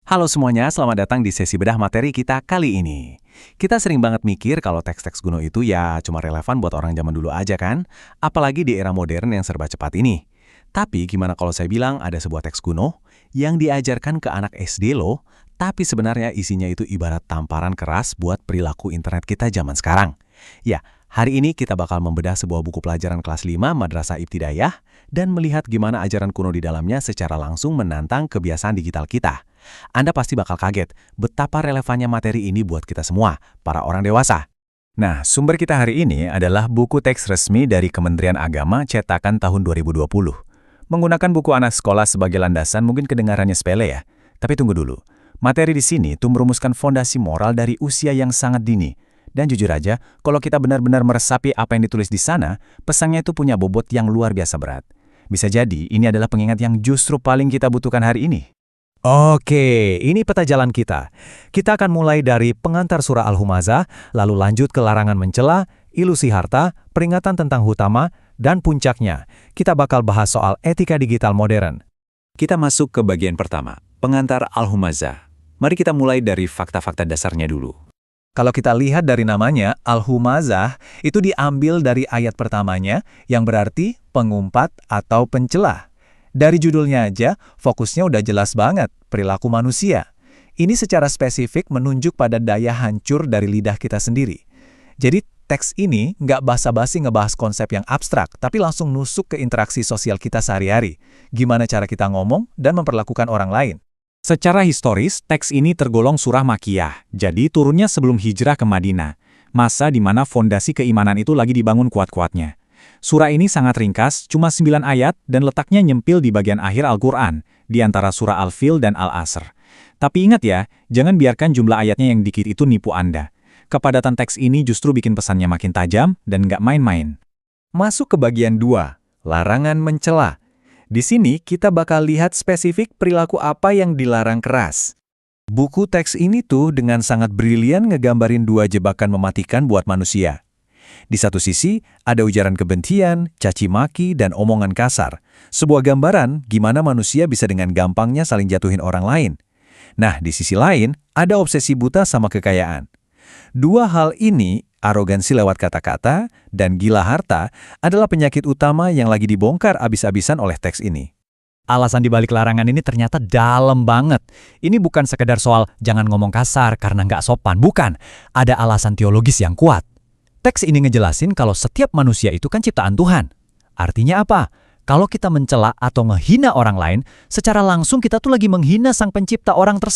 Halo semuanya, selamat datang di sesi bedah materi kita kali ini. Kita sering banget mikir kalau teks-teks kuno itu ya cuma relevan buat orang zaman dulu aja kan? Apalagi di era modern yang serba cepat ini. Tapi gimana kalau saya bilang ada sebuah teks kuno yang diajarkan ke anak SD loh, tapi sebenarnya isinya itu ibarat tamparan keras buat perilaku internet kita zaman sekarang. Ya, hari ini kita bakal membedah sebuah buku pelajaran kelas 5 Madrasah Ibtidaiyah dan melihat gimana ajaran kuno di dalamnya secara langsung menantang kebiasaan digital kita. Anda pasti bakal kaget betapa relevannya materi ini buat kita semua, para orang dewasa. Nah, sumber kita hari ini adalah buku teks resmi dari Kementerian Agama cetakan tahun 2020. Menggunakan buku anak sekolah sebagai landasan mungkin kedengarannya sepele ya. Tapi tunggu dulu, materi di sini tuh merumuskan fondasi moral dari usia yang sangat dini. Dan jujur aja, kalau kita benar-benar meresapi apa yang ditulis di sana, pesannya itu punya bobot yang luar biasa berat. Bisa jadi ini adalah pengingat yang justru paling kita butuhkan hari ini. Oke, ini peta jalan kita. Kita akan mulai dari pengantar surah Al-Humazah, lalu lanjut ke larangan mencela, ilusi harta, peringatan tentang hutama, dan puncaknya, kita bakal bahas soal etika digital modern. Kita masuk ke bagian pertama, pengantar Al-Humazah. Mari kita mulai dari fakta-fakta dasarnya dulu. Kalau kita lihat dari namanya, Al-Humazah itu diambil dari ayat pertamanya yang berarti pengumpat atau pencela. Dari judulnya aja, fokusnya udah jelas banget, perilaku manusia. Ini secara spesifik menunjuk pada daya hancur dari lidah kita sendiri. Jadi teks ini nggak basa-basi ngebahas konsep yang abstrak, tapi langsung nusuk ke interaksi sosial kita sehari-hari. Gimana cara kita ngomong dan memperlakukan orang lain. Secara historis, teks ini tergolong surah Makkiyah, jadi turunnya sebelum hijrah ke Madinah, masa di mana fondasi keimanan itu lagi dibangun kuat-kuatnya. Surah ini sangat ringkas, cuma 9 ayat, dan letaknya nyempil di bagian akhir Al-Quran, di antara surah Al-Fil dan Al-Asr. Tapi ingat ya, jangan biarkan jumlah ayatnya yang dikit itu nipu Anda. Kepadatan teks ini justru bikin pesannya makin tajam dan nggak main-main. Masuk ke bagian 2, larangan mencela. Di sini kita bakal lihat spesifik perilaku apa yang dilarang keras. Buku teks ini tuh dengan sangat brilian ngegambarin 2 jebakan mematikan buat manusia. Di satu sisi, ada ujaran kebencian, caci maki, dan omongan kasar. Sebuah gambaran gimana manusia bisa dengan gampangnya saling jatuhin orang lain. Nah, di sisi lain, ada obsesi buta sama kekayaan. 2 hal ini, arogansi lewat kata-kata dan gila harta, adalah penyakit utama yang lagi dibongkar abis-abisan oleh teks ini. Alasan dibalik larangan ini ternyata dalam banget. Ini bukan sekedar soal jangan ngomong kasar karena nggak sopan, bukan. Ada alasan teologis yang kuat. Teks ini ngejelasin kalau setiap manusia itu kan ciptaan Tuhan. Artinya apa? Kalau kita mencela atau ngehina orang lain, secara langsung kita tuh lagi menghina sang pencipta orang tersebut.